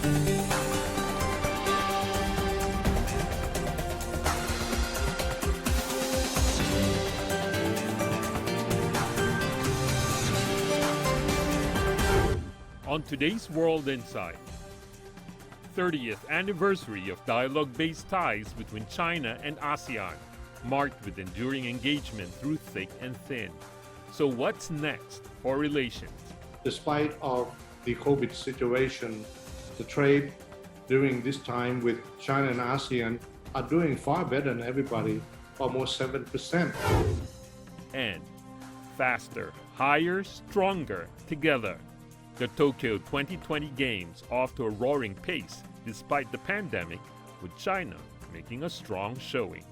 On today's World Insight, 30th anniversary of dialogue-based ties between China and ASEAN, marked with enduring engagement through thick and thin. So what's next for relations? Despite of the COVID situation, the trade during this time with China and ASEAN are doing far better than everybody, almost 7%. And faster, higher, stronger, together. The Tokyo 2020 Games off to a roaring pace despite the pandemic, with China making a strong showing.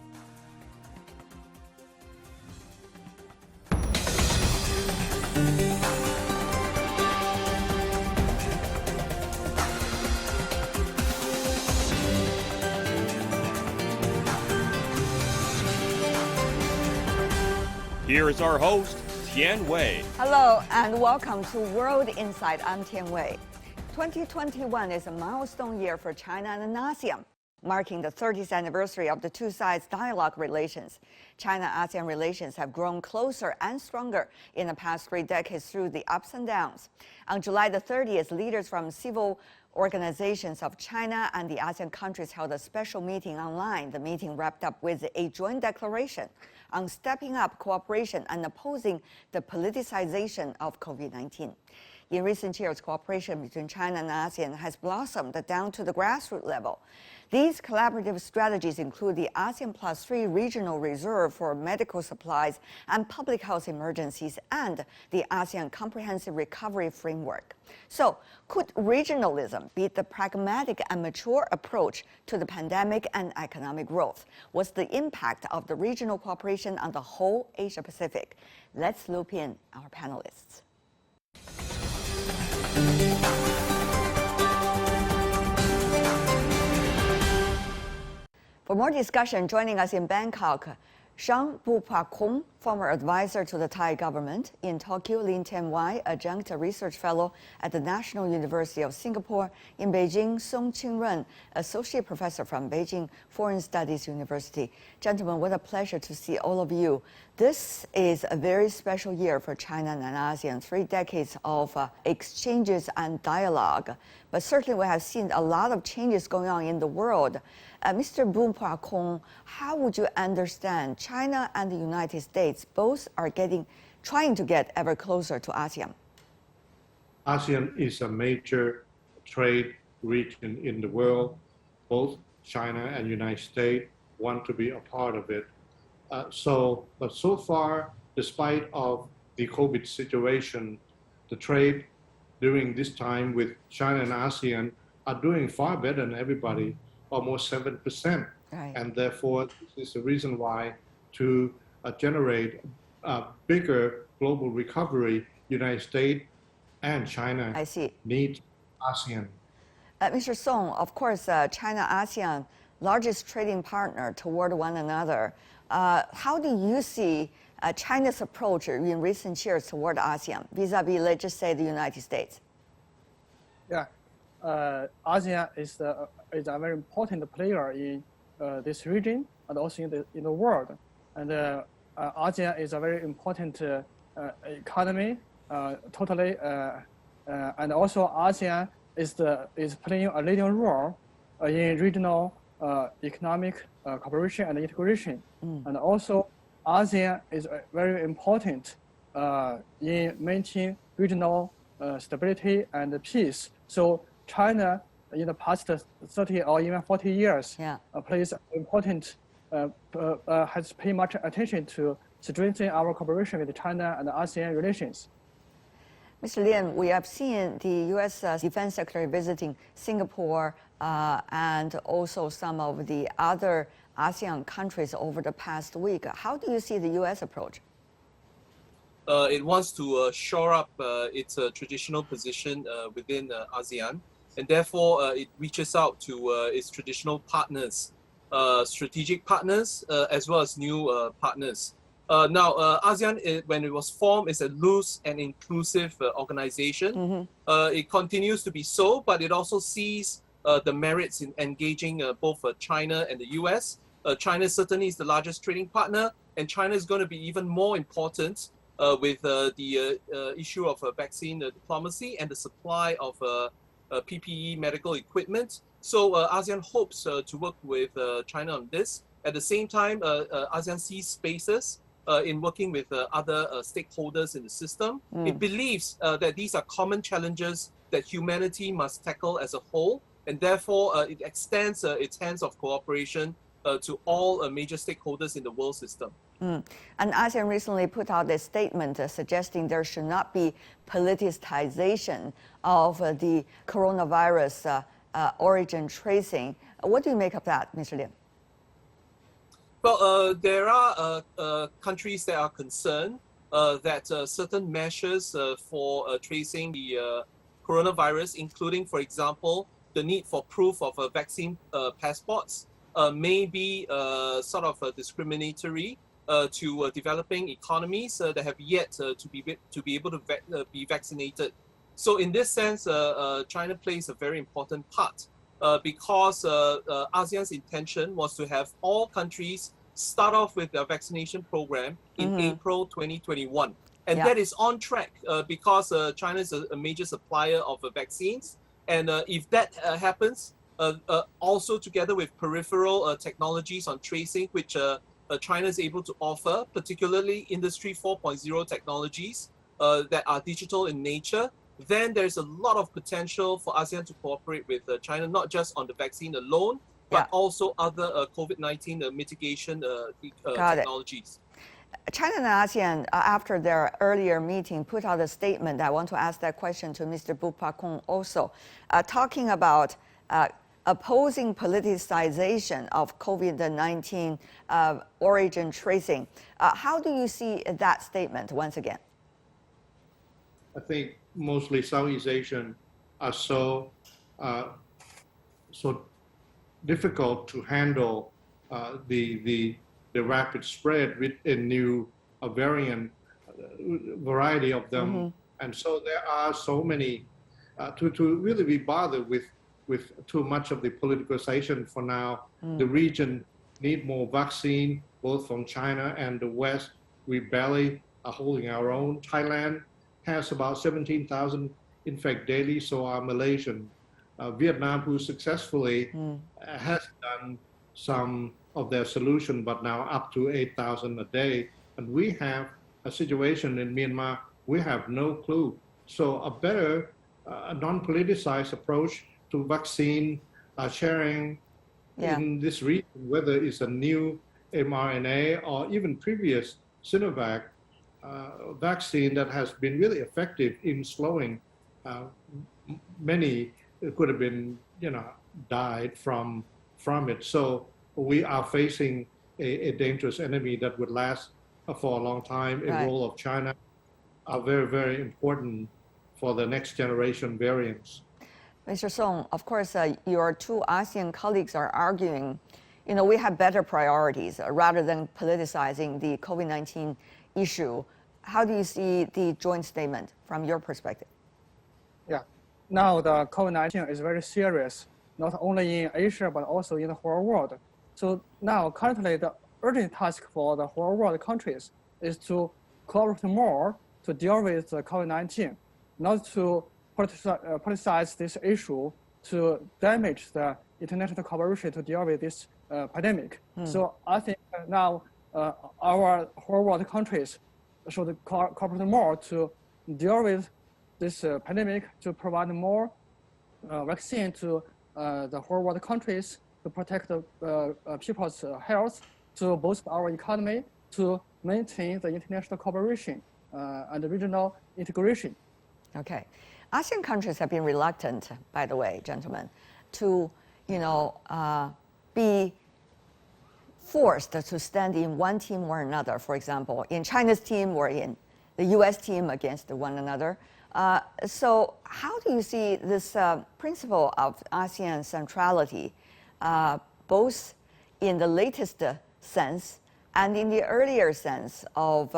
Here is our host, Tian Wei. Hello and welcome to World Insight. I'm Tian Wei. 2021 is a milestone year for China and ASEAN, marking the 30th anniversary of the two sides' dialogue relations. China-ASEAN relations have grown closer and stronger in the past 3 decades through the ups and downs. On July the 30th, leaders from civil organizations of China and the ASEAN countries held a special meeting online. The meeting wrapped up with a joint declaration on stepping up cooperation and opposing the politicization of COVID-19. In recent years, cooperation between China and ASEAN has blossomed down to the grassroots level. These collaborative strategies include the ASEAN +3 regional reserve for medical supplies and public health emergencies and the ASEAN Comprehensive Recovery Framework. So, could regionalism be the pragmatic and mature approach to the pandemic and economic growth? What's the impact of the regional cooperation on the whole Asia-Pacific? Let's loop in our panelists. For more discussion, joining us in Bangkok, Shang Bu-Pak-Kong, former advisor to the Thai government. In Tokyo, Lin Tian-Wai, adjunct research fellow at the National University of Singapore. In Beijing, Song Qing-Ren, associate professor from Beijing Foreign Studies University. Gentlemen, what a pleasure to see all of you. This is a very special year for China and ASEAN, 3 decades of exchanges and dialogue. But certainly we have seen a lot of changes going on in the world. Mr. Bu-Pak-Kong, how would you understand China and the United States both are trying to get ever closer to ASEAN? ASEAN is a major trade region in the world. Both China and United States want to be a part of it. But so far, despite of the COVID situation, the trade during this time with China and ASEAN are doing far better than everybody, almost 7%. Right. And therefore, this is the reason why to generate a bigger global recovery, United States and China need ASEAN. Mr. Song, of course, China-ASEAN, largest trading partner toward one another. How do you see China's approach in recent years toward ASEAN, vis-a-vis, let's just say, the United States? Yeah, ASEAN is a very important player in this region and also in the world. And ASEAN is a very important economy, totally. And also ASEAN is playing a leading role in regional economic cooperation and integration. And also ASEAN is very important in maintaining regional stability and peace. So China, in the past 30 or even 40 years, plays important, has paid much attention to strengthen our cooperation with China and ASEAN relations. Mr. Lin, we have seen the U.S. Defense Secretary visiting Singapore and also some of the other ASEAN countries over the past week. How do you see the U.S. approach? It wants to shore up its traditional position within ASEAN, and therefore it reaches out to its traditional partners, strategic partners, as well as new partners. Now, ASEAN, when it was formed, is a loose and inclusive organization. It continues to be so, but it also sees the merits in engaging both China and the US. China certainly is the largest trading partner, and China is going to be even more important with the issue of vaccine diplomacy and the supply of PPE medical equipment. So ASEAN hopes to work with China on this. At the same time, ASEAN sees spaces in working with other stakeholders in the system. It believes that these are common challenges that humanity must tackle as a whole, and therefore it extends its hands of cooperation to all major stakeholders in the world system. And ASEAN recently put out a statement suggesting there should not be politicization of the coronavirus origin tracing. What do you make of that, Mr. Lian? Well, there are countries that are concerned that certain measures for tracing the coronavirus, including, for example, the need for proof of vaccine passports, may be sort of discriminatory to developing economies that have yet to be able to be vaccinated. So in this sense, China plays a very important part because ASEAN's intention was to have all countries start off with their vaccination program in April 2021. And that is on track because China is a major supplier of vaccines. And if that happens, also together with peripheral technologies on tracing, which China is able to offer, particularly Industry 4.0 technologies that are digital in nature, then there's a lot of potential for ASEAN to cooperate with China, not just on the vaccine alone, but also other COVID-19 mitigation technologies. China and ASEAN, after their earlier meeting, put out a statement. I want to ask that question to Mr. Bupakong also, talking about opposing politicization of COVID-19 origin tracing. How do you see that statement once again? I think mostly Southeast Asian are so difficult to handle the rapid spread with a new variety of them, and so there are so many to really be bothered with too much of the politicization for now. The region need more vaccine, both from China and the West. We barely are holding our own. Thailand has about 17,000 infect daily, so are Malaysian. Vietnam, who successfully has done some of their solution, but now up to 8,000 a day. And we have a situation in Myanmar, we have no clue. So a better non-politicized approach to vaccine sharing in this region, whether it's a new mRNA or even previous Sinovac vaccine that has been really effective in slowing many could have been, died from it. So we are facing a dangerous enemy that would last for a long time. A role of China are very, very important for the next generation variants. Mr. Song, of course, your two ASEAN colleagues are arguing, we have better priorities rather than politicizing the COVID-19 issue. How do you see the joint statement from your perspective? Yeah, now the COVID-19 is very serious, not only in Asia, but also in the whole world. So now, currently, the urgent task for the whole world countries is to cooperate more to deal with the COVID-19, not to politicize this issue to damage the international cooperation to deal with this pandemic. So I think now our whole world countries should cooperate more to deal with this pandemic, to provide more vaccine to the whole world countries, to protect the people's health, to boost our economy, to maintain the international cooperation and regional integration. Okay. ASEAN countries have been reluctant, by the way, gentlemen, to, be forced to stand in one team or another. For example, in China's team or in the US team against one another. So how do you see this principle of ASEAN centrality, both in the latest sense and in the earlier sense of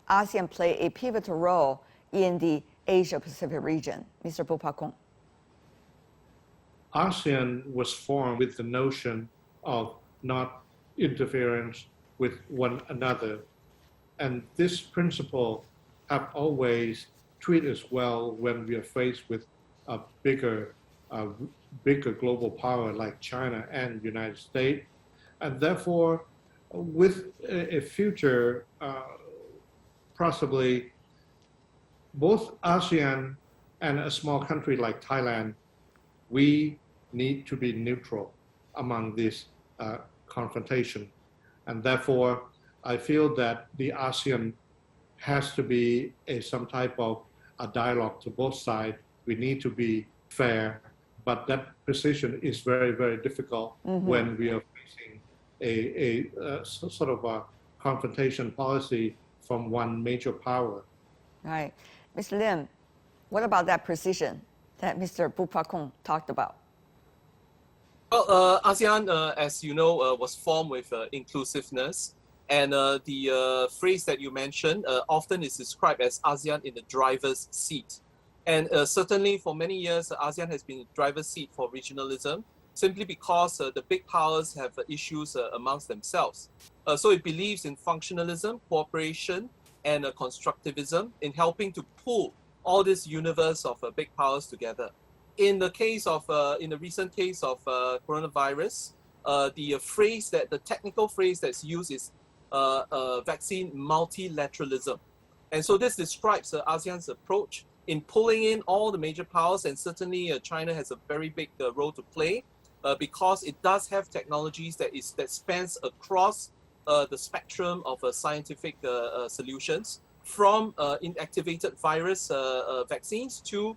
ASEAN play a pivotal role in the Asia-Pacific region? Mr. Bupakong. ASEAN was formed with the notion of not interference with one another. And this principle have always treated us well when we are faced with a bigger global power like China and United States. And therefore, with a future, possibly both ASEAN and a small country like Thailand, we need to be neutral among this confrontation. And therefore, I feel that the ASEAN has to be some type of a dialogue to both sides. We need to be fair, but that position is very, very difficult when we are facing a sort of a confrontation policy from one major power. Right. Mr. Lim, what about that precision that Mr. Bupakong talked about? Well, ASEAN, as you know, was formed with inclusiveness. And the phrase that you mentioned often is described as ASEAN in the driver's seat. And certainly for many years, ASEAN has been the driver's seat for regionalism, simply because the big powers have issues amongst themselves. So it believes in functionalism, cooperation, and constructivism in helping to pull all this universe of big powers together. In the case of, in the recent case of coronavirus, the technical phrase that's used is vaccine multilateralism. And so this describes ASEAN's approach in pulling in all the major powers, and certainly China has a very big role to play because it does have technologies that spans across the spectrum of scientific solutions, from inactivated virus vaccines to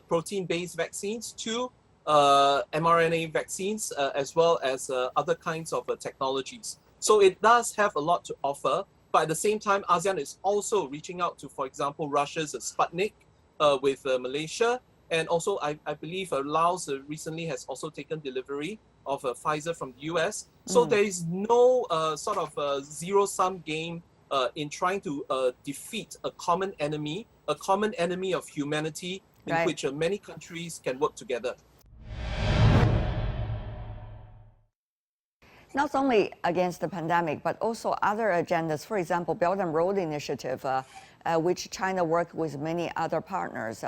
protein-based vaccines to mRNA vaccines, as well as other kinds of technologies. So it does have a lot to offer, but at the same time, ASEAN is also reaching out to, for example, Russia's Sputnik with Malaysia, and also I believe Laos recently has also taken delivery of Pfizer from the US. So there is no sort of zero-sum game in trying to defeat a common enemy of humanity, in which many countries can work together. Not only against the pandemic, but also other agendas, for example, Belt and Road Initiative, which China worked with many other partners.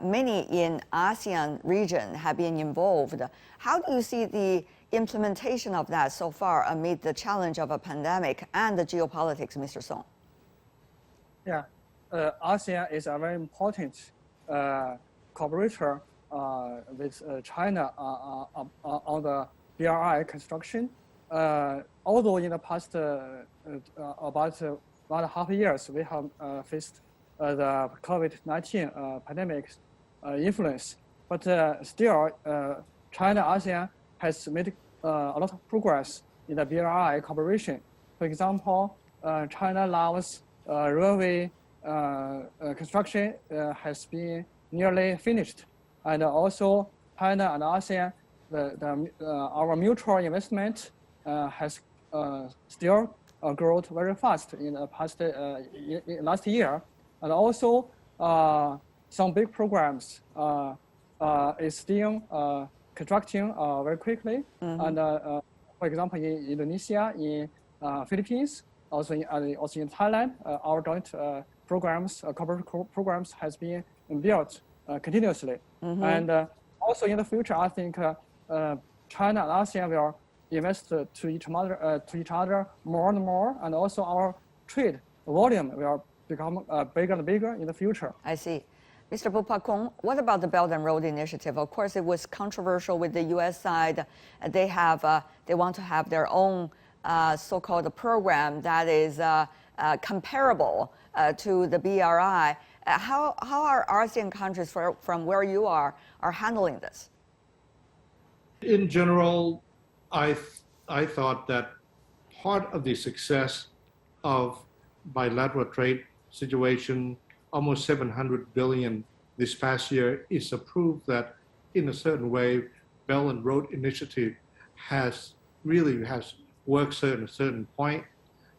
Many in ASEAN region have been involved. How do you see the implementation of that so far amid the challenge of a pandemic and the geopolitics, Mr. Song? Yeah, ASEAN is a very important collaborator with China on the BRI construction. Although in the past about 1.5 years, we have faced the COVID-19 pandemic influence, but still China-ASEAN has made a lot of progress in the BRI cooperation. For example, China-Laos railway construction has been nearly finished, and also China and ASEAN, our mutual investment has still grown very fast in the past last year, and also some big programs is still constructing very quickly. And for example, in Indonesia, in Philippines, also in Thailand, our joint programs, corporate programs has been built continuously. And also in the future, I think China and ASEAN will invest to each other more and more, and also our trade volume will become bigger and bigger in the future. I see. Mr. Bupakong, what about the Belt and Road Initiative? Of course, it was controversial with the U.S. side. They want to have their own so-called program that is comparable to the BRI. How are ASEAN countries from where you are handling this? In general, I thought that part of the success of bilateral trade situation, almost 700 billion this past year, is a proof that in a certain way, Belt and Road Initiative has worked at a certain point.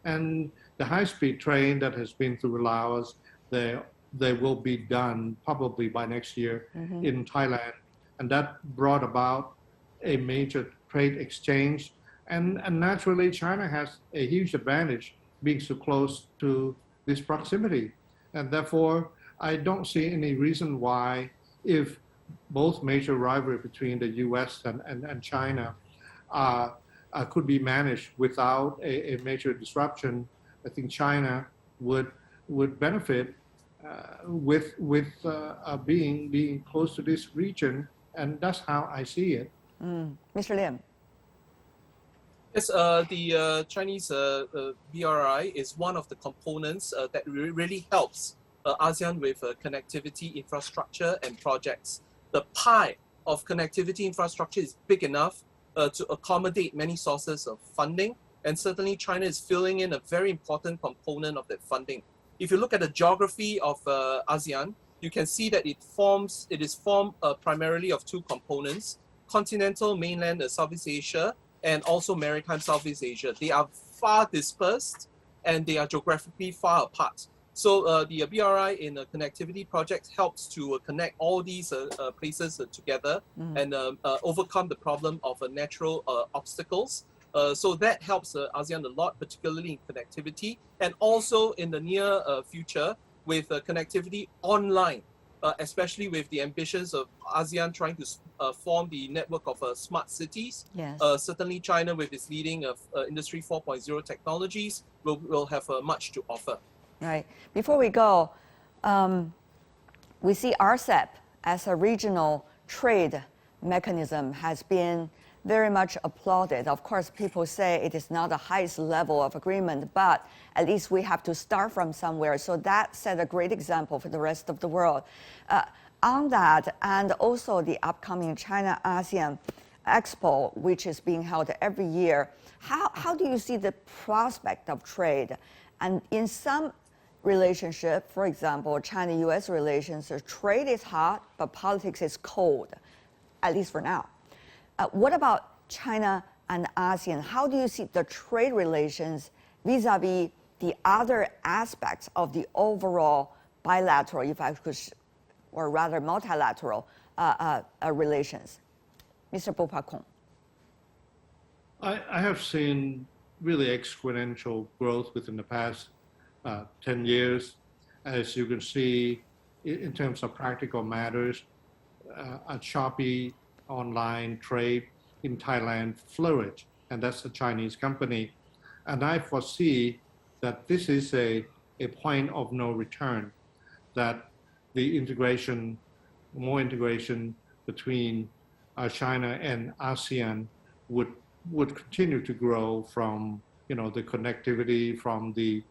And the high-speed train that has been through Laos, they will be done probably by next year in Thailand. and that brought about a major trade exchange. And naturally, China has a huge advantage being so close to this proximity. And therefore, I don't see any reason why, if both major rivalry between the US and China could be managed without a major disruption, I think China would benefit with being close to this region, and that's how I see it. Mr. Lim. Yes, the Chinese BRI is one of the components that really helps ASEAN with connectivity infrastructure and projects. The pie of connectivity infrastructure is big enough to accommodate many sources of funding, and certainly China is filling in a very important component of that funding. If you look at the geography of ASEAN, you can see that it is formed primarily of two components: continental mainland Southeast Asia and also maritime Southeast Asia. They are far dispersed and they are geographically far apart. So the BRI in connectivity projects helps to connect all these places together and overcome the problem of natural obstacles. So that helps ASEAN a lot, particularly in connectivity, and also in the near future with connectivity online, especially with the ambitions of ASEAN trying to form the network of smart cities. Yes. Certainly China with its leading Industry 4.0 technologies will have much to offer. Right. Before we go, we see RCEP as a regional trade mechanism has been very much applauded. Of course, people say it is not the highest level of agreement, but at least we have to start from somewhere. So that set a great example for the rest of the world. On that, and also the upcoming China-ASEAN Expo, which is being held every year, how do you see the prospect of trade? And in some relationship, for example, China-US relations, trade is hot, but politics is cold, at least for now. What about China and ASEAN? How do you see the trade relations vis-a-vis the other aspects of the overall bilateral, if I could, or rather multilateral relations? Mr. Bopakong. I have seen really exponential growth within the past 10 years. As you can see, in terms of practical matters, a choppy online trade in Thailand flourished, and that's a Chinese company. And I foresee that this is a point of no return, that the integration, more integration between China and ASEAN would continue to grow from, the connectivity from the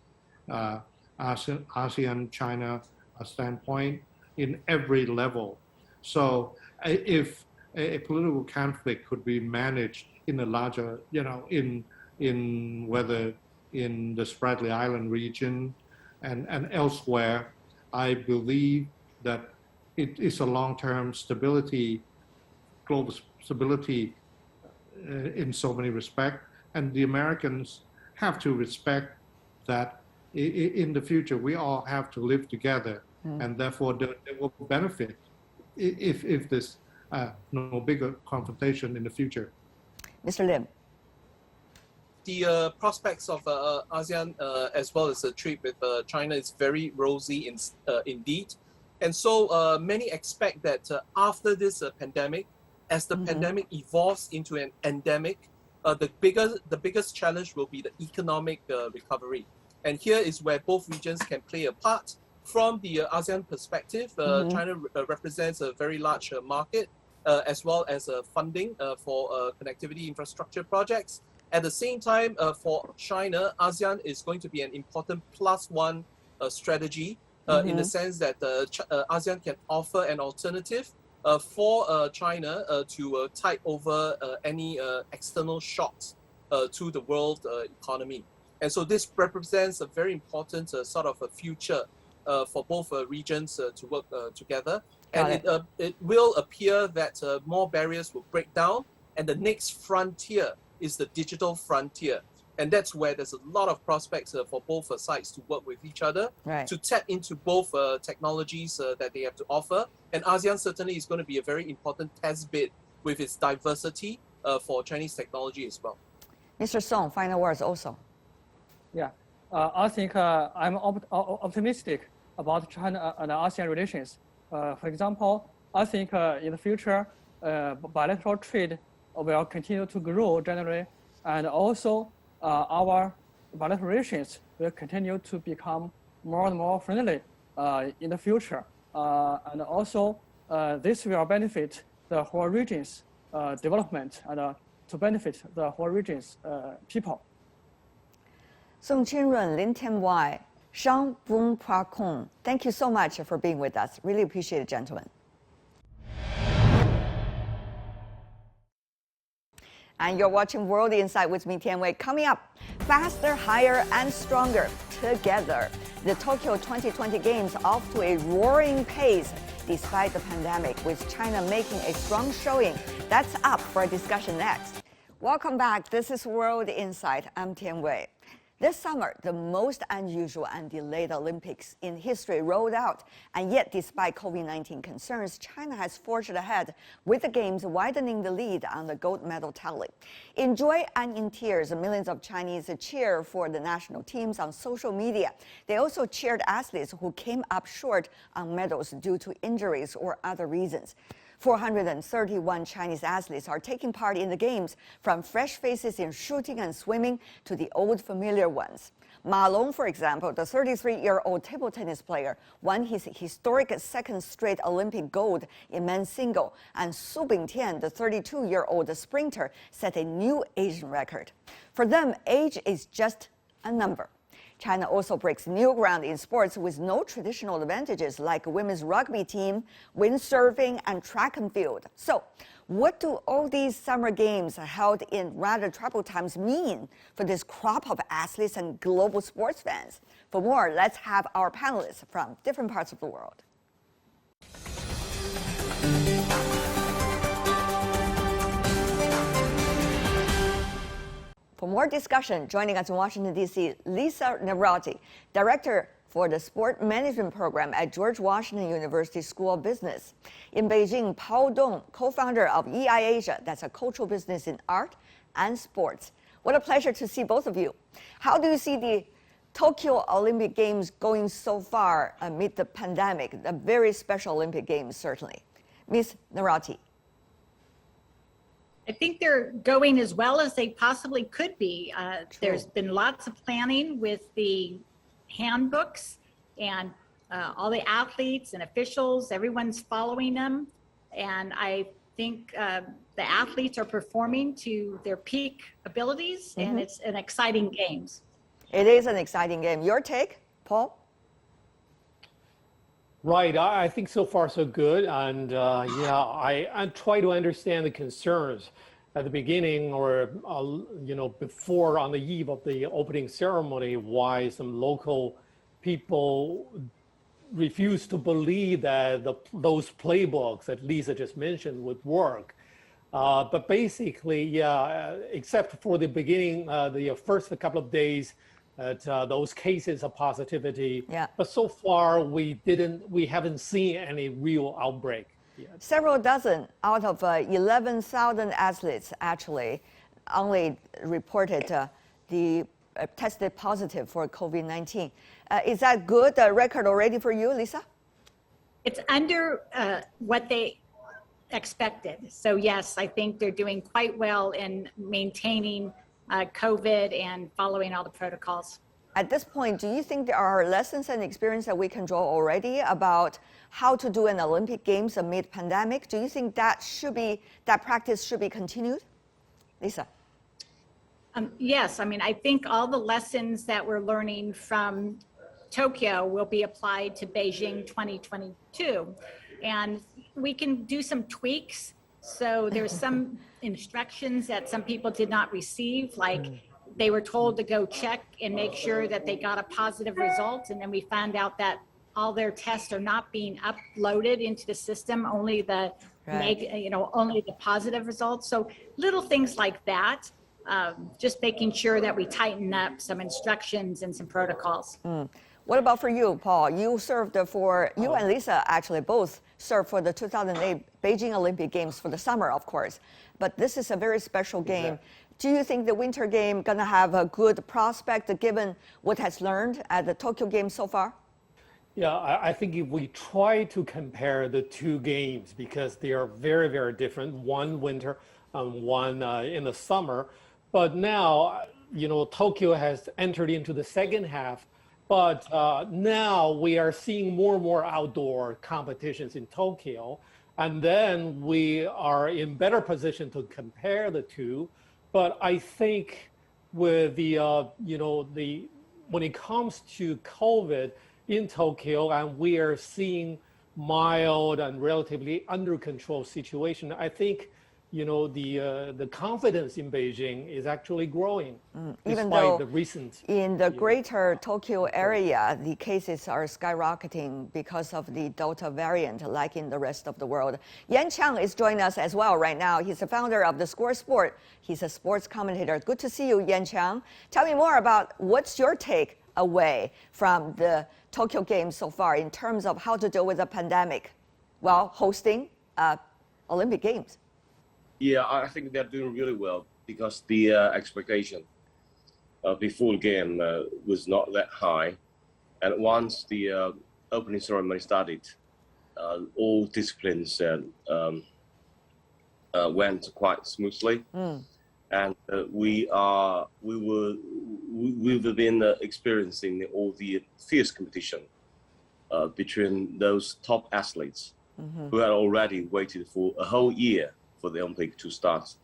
ASEAN-China standpoint in every level. So if a political conflict could be managed in a larger, in whether in the Spratly Island region and elsewhere, I believe that it is a long-term stability, global stability in so many respects, and the Americans have to respect that in the future we all have to live together, and therefore they will benefit if there's no bigger confrontation in the future. Mr. Lim. The prospects of ASEAN as well as the trade with China is very rosy indeed. And so many expect that after this pandemic, as the pandemic evolves into an endemic, the biggest challenge will be the economic recovery. And here is where both regions can play a part. From the ASEAN perspective, China represents a very large market as well as funding for connectivity infrastructure projects. At the same time, for China, ASEAN is going to be an important +1 strategy in the sense that ASEAN can offer an alternative for China to tide over any external shocks to the world economy. And so this represents a very important sort of a future for both regions to work together. And it will appear that more barriers will break down, and the next frontier is the digital frontier, And that's where there's a lot of prospects for both sides to work with each other, to tap into both technologies that they have to offer. And ASEAN certainly is going to be a very important test bed with its diversity for Chinese technology as well. Mr. Song, final words also. Yeah, I think I'm optimistic about China and ASEAN relations. For example, I think in the future, bilateral trade will continue to grow generally, and also our bilateral relations will continue to become more and more friendly in the future. And also, this will benefit the whole region's development and to benefit the whole region's people. Song Qinrun, Lin Tianwei, Shang Bung Pra Kong, thank you so much for being with us. Really appreciate it, gentlemen. And you're watching World Insight with me, Tianwei. Coming up, faster, higher, and stronger together. The Tokyo 2020 Games off to a roaring pace despite the pandemic, with China making a strong showing. That's up for a discussion next. Welcome back. This is World Insight. I'm Tianwei. This summer, the most unusual and delayed Olympics in history rolled out. And yet, despite COVID-19 concerns, China has forged ahead, with the Games widening the lead on the gold medal tally. In joy and in tears, millions of Chinese cheer for the national teams on social media. They also cheered athletes who came up short on medals due to injuries or other reasons. 431 Chinese athletes are taking part in the Games, from fresh faces in shooting and swimming to the old familiar ones. Ma Long, for example, the 33-year-old table tennis player, won his historic second straight Olympic gold in men's single, and Su Bingtian, the 32-year-old sprinter, set a new Asian record. For them, age is just a number. China also breaks new ground in sports with no traditional advantages like women's rugby team, windsurfing, and track and field. So, what do all these summer games held in rather troubled times mean for this crop of athletes and global sports fans? For more, let's have our panelists from different parts of the world. For more discussion, joining us in Washington, D.C., Lisa Nevrati, Director for the Sport Management Program at George Washington University School of Business. In Beijing, Pao Dong, co-founder of EI Asia, that's a cultural business in art and sports. What a pleasure to see both of you. How do you see the Tokyo Olympic Games going so far amid the pandemic? A very special Olympic Games, certainly. Ms. Nevrati. I think they're going as well as they possibly could be. There's been lots of planning with the handbooks, and all the athletes and officials, everyone's following them. And I think the athletes are performing to their peak abilities, and it's an exciting games. It is an exciting game. Your take, Paul? Right. I think so far so good. And I try to understand the concerns at the beginning or, before, on the eve of the opening ceremony, why some local people refuse to believe that those playbooks that Lisa just mentioned would work. But basically, except for the beginning, the first couple of days, those cases of positivity. Yeah. But so far, we haven't seen any real outbreak yet. Several dozen out of 11,000 athletes actually only reported tested positive for COVID-19. Is that good record already for you, Lisa? It's under what they expected. So yes, I think they're doing quite well in maintaining COVID and following all the protocols. At this point, do you think there are lessons and experience that we can draw already about how to do an Olympic Games amid pandemic? Do you think that practice should be continued? Lisa? Yes, I mean, I think all the lessons that we're learning from Tokyo will be applied to Beijing 2022. And we can do some tweaks. So there's some instructions that some people did not receive, like they were told to go check and make sure that they got a positive result. And then we found out that all their tests are not being uploaded into the system, only the only the positive results. So little things like that. just making sure that we tighten up some instructions and some protocols. What about for you, Paul? You and Lisa actually both served for the 2008 Beijing Olympic Games for the summer, of course. But this is a very special game. Exactly. Do you think the Winter Game gonna have a good prospect given what has learned at the Tokyo Games so far? Yeah, I think if we try to compare the two games, because they are very, very different, one winter, one in the summer. But now, Tokyo has entered into the second half, but now we are seeing more and more outdoor competitions in Tokyo. And then we are in better position to compare the two. But I think with when it comes to COVID, in Tokyo, and we are seeing mild and relatively under control situation, I think the confidence in Beijing is actually growing, Even despite though the recent. in the greater Tokyo area, the cases are skyrocketing because of the Delta variant, like in the rest of the world. Yan Chang is joining us as well right now. He's the founder of the Score Sport. He's a sports commentator. Good to see you, Yan Chang. Tell me more about what's your take away from the Tokyo Games so far in terms of how to deal with the pandemic while hosting Olympic Games. Yeah, I think they're doing really well because the expectation before the game was not that high. And once the opening ceremony started, all disciplines went quite smoothly. And we've been experiencing all the fierce competition between those top athletes who had already waited for a whole year for the Olympic to start.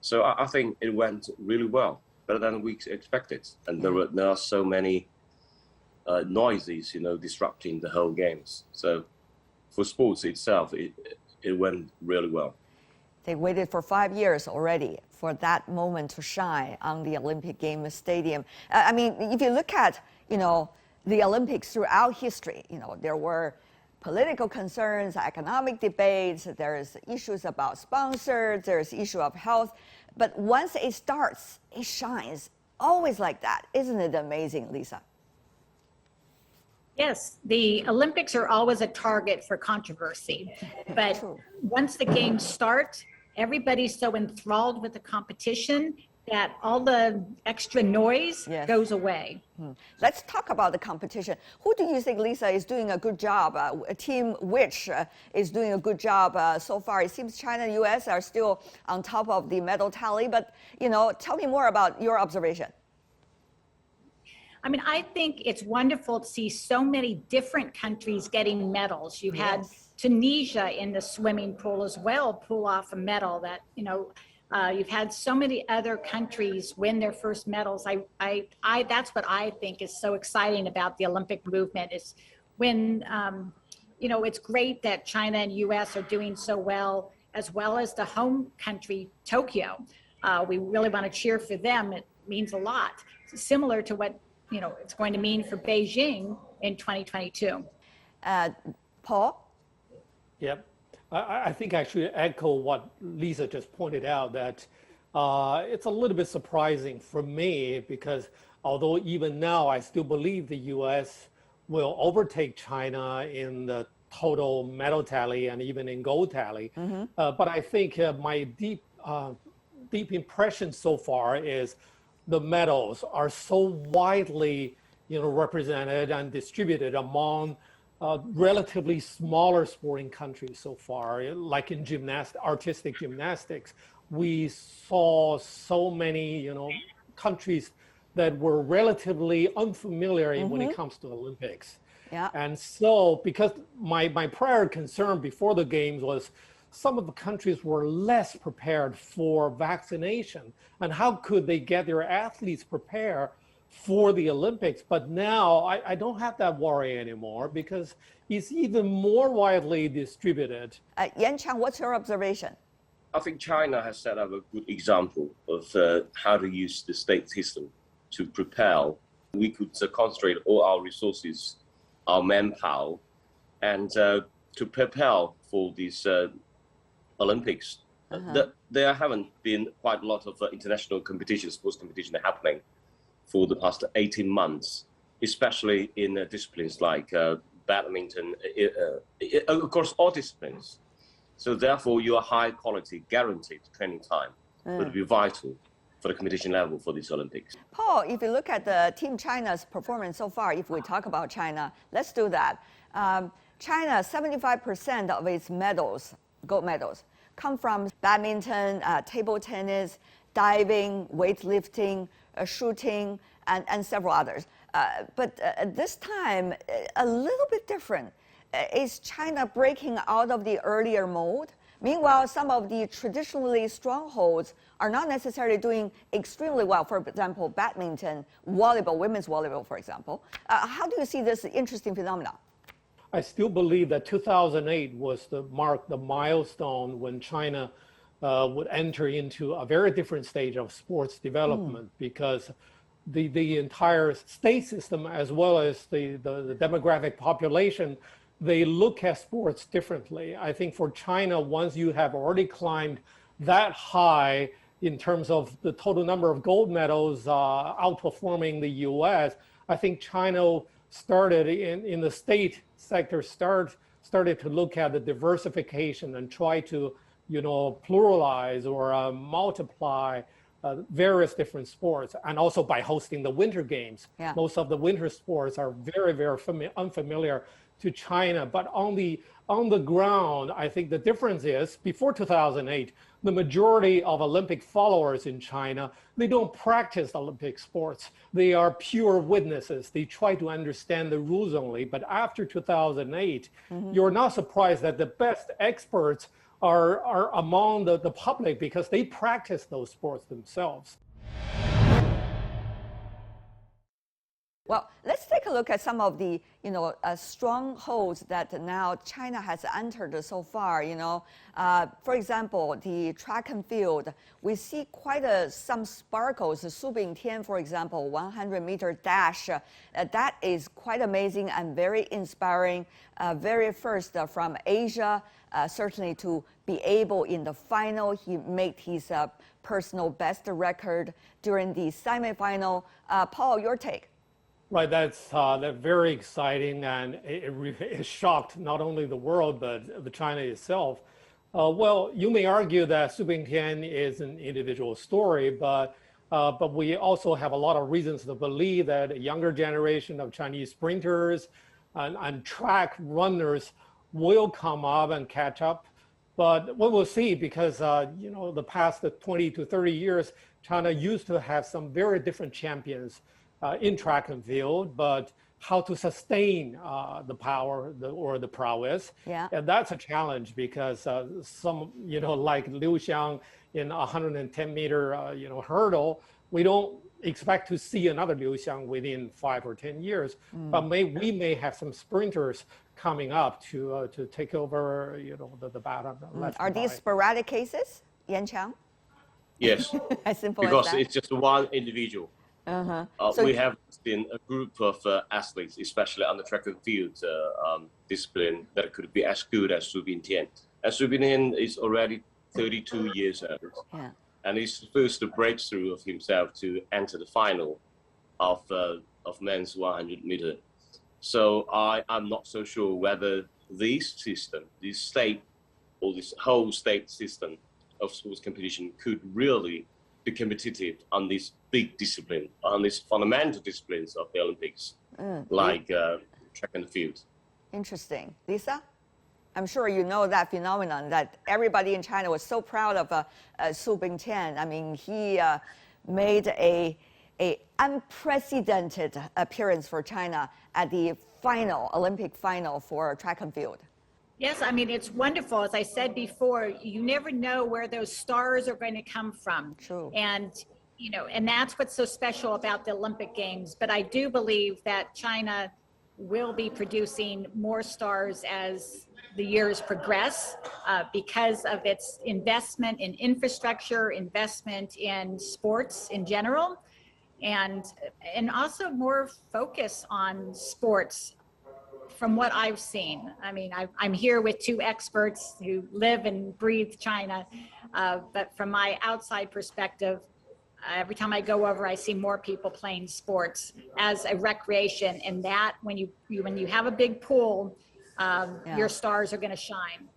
So I think it went really well, better than we expected. And there are so many noises, disrupting the whole games. So for sports itself, it went really well. They waited for 5 years already for that moment to shine on the Olympic Games stadium. I mean, if you look at, the Olympics throughout history, there were political concerns, economic debates, there's issues about sponsors, there's issue of health. But once it starts, it shines. Always like that. Isn't it amazing, Lisa? Yes, the Olympics are always a target for controversy. But once the games start, everybody's so enthralled with the competition that all the extra noise goes away. Let's talk about the competition. Who do you think, Lisa, is doing a good job? Team which is doing a good job so far? It seems China and US are still on top of the medal tally, but tell me more about your observation. I mean, I think it's wonderful to see so many different countries getting medals. You had Tunisia in the swimming pool as well, pull off a medal that, you've had so many other countries win their first medals. That's what I think is so exciting about the Olympic movement is when, it's great that China and US are doing so well as the home country, Tokyo. We really want to cheer for them. It means a lot. It's similar to what, it's going to mean for Beijing in 2022. Paul? Yep. I think I should echo what Lisa just pointed out, that it's a little bit surprising for me because although even now I still believe the US will overtake China in the total medal tally and even in gold tally. But I think my deep impression so far is the medals are so widely represented and distributed among relatively smaller sporting countries so far. Like in artistic gymnastics, we saw so many countries that were relatively unfamiliar when it comes to Olympics. And so because my prior concern before the games was some of the countries were less prepared for vaccination, and how could they get their athletes prepared for the Olympics? But now I don't have that worry anymore because it's even more widely distributed. Yan Chang, what's your observation? I think China has set up a good example of how to use the state system to prepare. We could concentrate all our resources, our manpower, and to prepare for these Olympics there haven't been quite a lot of international competitions, sports competition happening for the past 18 months, especially in disciplines like badminton, across all disciplines. So therefore, your high quality guaranteed training time would be vital for the competition level for these Olympics. Paul, if you look at the Team China's performance so far, if we talk about China, let's do that. China, 75% of its medals, gold medals, come from badminton, table tennis, diving, weightlifting, shooting, and several others. But this time, a little bit different. Is China breaking out of the earlier mold? Meanwhile, some of the traditionally strongholds are not necessarily doing extremely well. For example, badminton, volleyball, women's volleyball, for example. How do you see this interesting phenomenon? I still believe that 2008 was the milestone when China would enter into a very different stage of sports development, because the entire state system, as well as the demographic population, they look at sports differently. I think for China, once you have already climbed that high in terms of the total number of gold medals, outperforming the US, I think China started in the state sector, started to look at the diversification and try to, pluralize or multiply various different sports, and also by hosting the Winter Games. Yeah. Most of the winter sports are very, very unfamiliar to China, but on the ground, I think the difference is before 2008, the majority of Olympic followers in China, they don't practice Olympic sports. They are pure witnesses. They try to understand the rules only. But after 2008, you're not surprised that the best experts are among the public, because they practice those sports themselves. Well, let's take a look at some of the, strongholds that now China has entered so far. For example, the track and field, we see quite some sparkles. Su Bingtian, for example, 100-meter dash, that is quite amazing and very inspiring. Very first from Asia, certainly to be able in the final, he made his personal best record during the semifinal. Paul, your take? Right, that's very exciting, and it shocked not only the world but the China itself. Well, you may argue that Su Bingtian is an individual story, but we also have a lot of reasons to believe that a younger generation of Chinese sprinters and track runners will come up and catch up. But we will see, because the past 20 to 30 years, China used to have some very different champions in track and field, but how to sustain the power or the prowess. Yeah. And that's a challenge, because some, like Liu Xiang in 110-meter, hurdle, we don't expect to see another Liu Xiang within 5 or 10 years. But we may have some sprinters coming up to take over, the baton. Are these sporadic cases, Yan Chang? Yes, As simple because as that? it's just one individual. So we have seen a group of athletes, especially on the track and field discipline, that could be as good as Su Bingtian. And Su Bingtian is already 32 years old. Yeah. And it's the first breakthrough of himself to enter the final of men's 100 meter. So I'm not so sure whether this system, this state, or this whole state system of sports competition could really be competitive on this big discipline, on these fundamental disciplines of the Olympics, like track and field. Interesting. Lisa? I'm sure you know that phenomenon, that everybody in China was so proud of Su Bingtian. I mean, he made a unprecedented appearance for China at the Olympic final for track and field. Yes, I mean, it's wonderful. As I said before, you never know where those stars are going to come from. True. And, and that's what's so special about the Olympic Games. But I do believe that China will be producing more stars as the years progress, because of its investment in infrastructure, investment in sports in general, and also more focus on sports from what I've seen, I mean, I'm here with two experts who live and breathe China, but from my outside perspective, every time I go over, I see more people playing sports as a recreation, and that when you have a big pool, your stars are going to shine.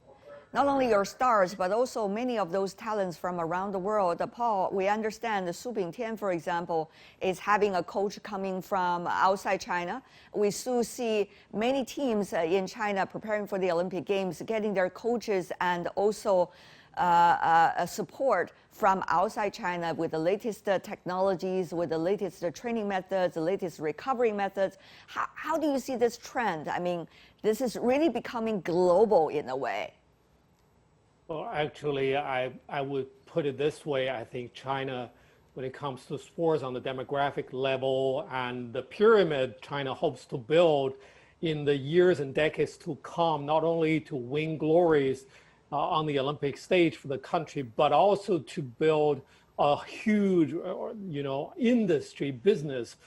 Not only your stars, but also many of those talents from around the world. Paul, we understand the Su Bingtian, for example, is having a coach coming from outside China. We still see many teams in China preparing for the Olympic Games, getting their coaches and also support from outside China with the latest technologies, with the latest training methods, the latest recovery methods. How do you see this trend? I mean, this is really becoming global in a way. Well, actually, I would put it this way. I think China, when it comes to sports on the demographic level and the pyramid China hopes to build in the years and decades to come, not only to win glories on the Olympic stage for the country, but also to build a huge, industry business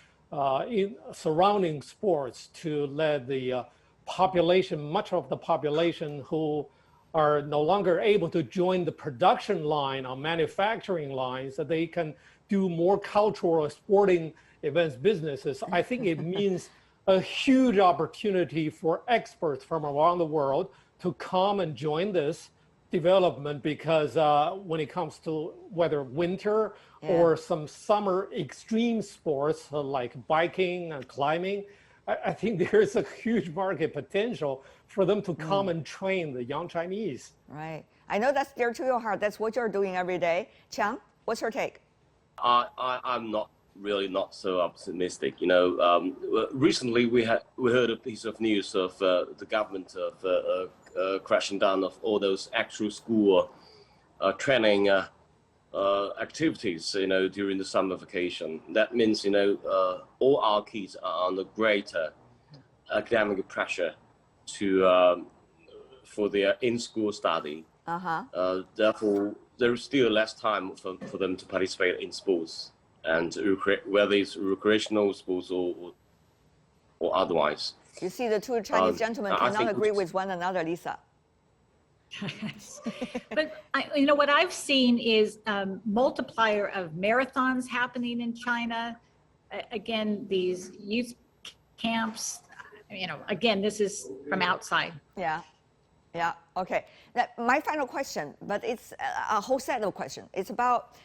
in surrounding sports to let the population, much of the population who are no longer able to join the production line on manufacturing lines, that they can do more cultural or sporting events businesses. I think it means a huge opportunity for experts from around the world to come and join this development, because when it comes to whether winter or some summer extreme sports like biking and climbing, I think there's a huge market potential for them to come and train the young Chinese. Right. I know that's dear to your heart. That's what you're doing every day. Chiang, what's your take? I'm not so optimistic. Recently we heard a piece of news of the government of crashing down of all those actual school training activities, during the summer vacation. That means, all our kids are under greater academic pressure for their in-school study. Therefore, there is still less time for them to participate in sports, and whether it's recreational sports or otherwise. You see, the two Chinese gentlemen cannot agree with one another, Lisa. But what I've seen is multiplier of marathons happening in China. Again, these youth camps, again, this is from outside. Yeah. Okay. Now, my final question, but it's a whole set of questions. It's about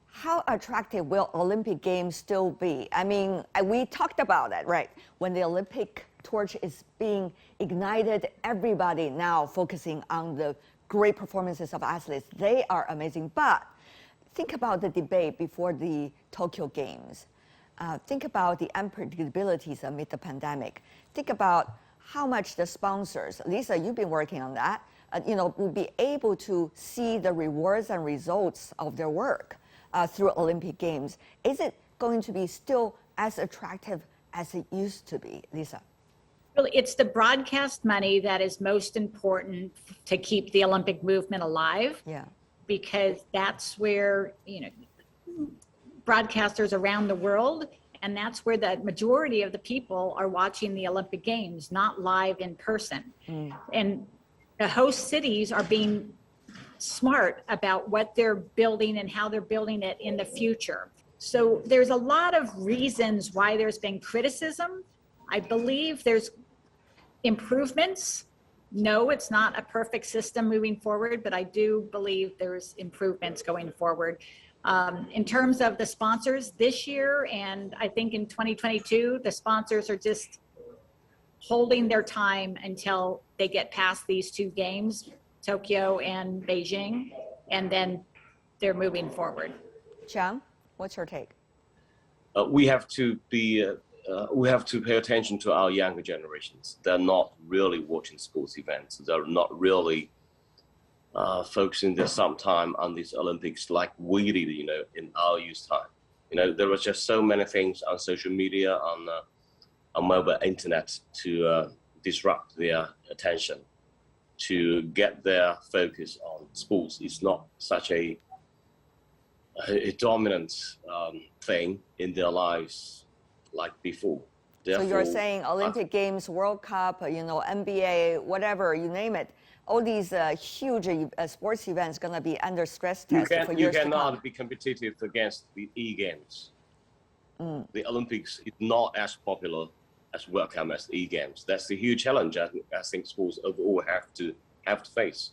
how attractive will Olympic Games still be? I mean, we talked about it, right? When the Olympic torch is being ignited, everybody now focusing on the great performances of athletes. They are amazing. But think about the debate before the Tokyo Games. Think about the unpredictabilities amid the pandemic. Think about how much the sponsors, Lisa, you've been working on that, will be able to see the rewards and results of their work through Olympic Games. Is it going to be still as attractive as it used to be, Lisa? Really, it's the broadcast money that is most important to keep the Olympic movement alive. Yeah. Because that's where, broadcasters around the world, and that's where the majority of the people are watching the Olympic Games, not live in person. And the host cities are being smart about what they're building and how they're building it in the future. So there's a lot of reasons why there's been criticism. I believe there's improvements. No, it's not a perfect system moving forward, but I do believe there's improvements going forward. In terms of the sponsors this year, and I think in 2022, the sponsors are just holding their time until they get past these two games, Tokyo and Beijing, and then they're moving forward. Chiang, what's your take? We have to pay attention to our younger generations. They're not really watching sports events. They're not really focusing their some time on these Olympics like we did, in our youth time. There was just so many things on social media, on mobile internet to disrupt their attention, to get their focus on sports. It's not such a dominant thing in their lives like before. So you're Therefore, saying Olympic Games, World Cup, NBA, whatever, you name it, all these huge sports events going to be under stress test for years to come. You cannot be competitive against the E-Games. The Olympics is not as popular as welcome as the E-Games. That's the huge challenge I think sports overall have to face.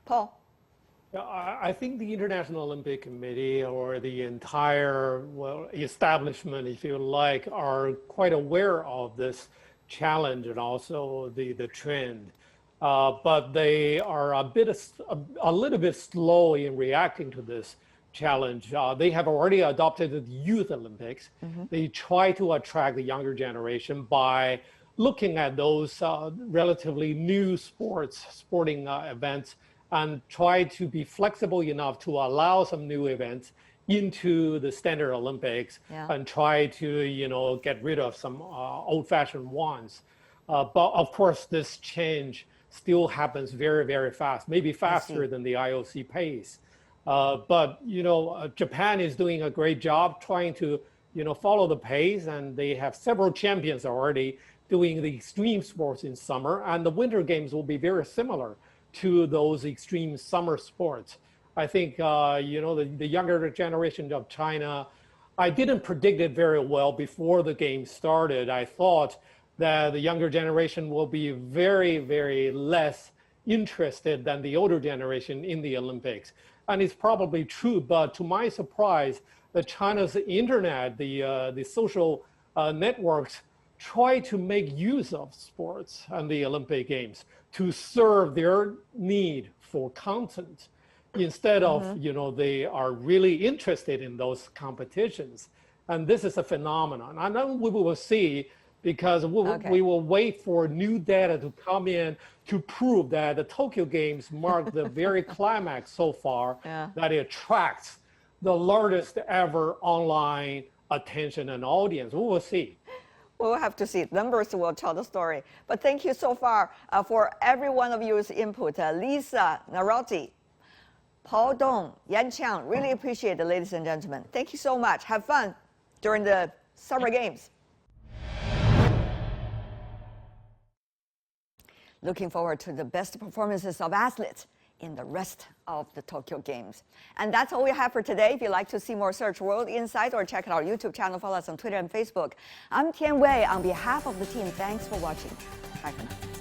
Paul? I think the International Olympic Committee or the entire establishment, if you like, are quite aware of this challenge and also the trend. But they are a little bit slow in reacting to this challenge. They have already adopted the Youth Olympics. They try to attract the younger generation by looking at those relatively new sporting events and try to be flexible enough to allow some new events into the standard Olympics and try to, get rid of some old-fashioned ones. But of course, this change still happens very, very fast, maybe faster than the IOC pace. But, Japan is doing a great job trying to, follow the pace, and they have several champions already doing the extreme sports in summer, and the Winter Games will be very similar to those extreme summer sports. I think, the younger generation of China, I didn't predict it very well before the game started. I thought that the younger generation will be very, very less interested than the older generation in the Olympics. And it's probably true, but to my surprise, China's internet, the social networks, try to make use of sports and the Olympic Games to serve their need for content instead of, they are really interested in those competitions. And this is a phenomenon. And then we will see, because we will wait for new data to come in to prove that the Tokyo Games mark the very climax so far, that it attracts the largest ever online attention and audience. We will see. We'll have to see. Numbers will tell the story. But thank you so far for every one of you's input. Lisa, Narotti, Paul Dong, Yan Qiang, really appreciate it, ladies and gentlemen. Thank you so much. Have fun during the Summer Games. Looking forward to the best performances of athletes in the rest of the Tokyo Games. And that's all we have for today. If you'd like to see more, search World Insight or check out our YouTube channel. Follow us on Twitter and Facebook. I'm Tian Wei. On behalf of the team, thanks for watching. Bye for now.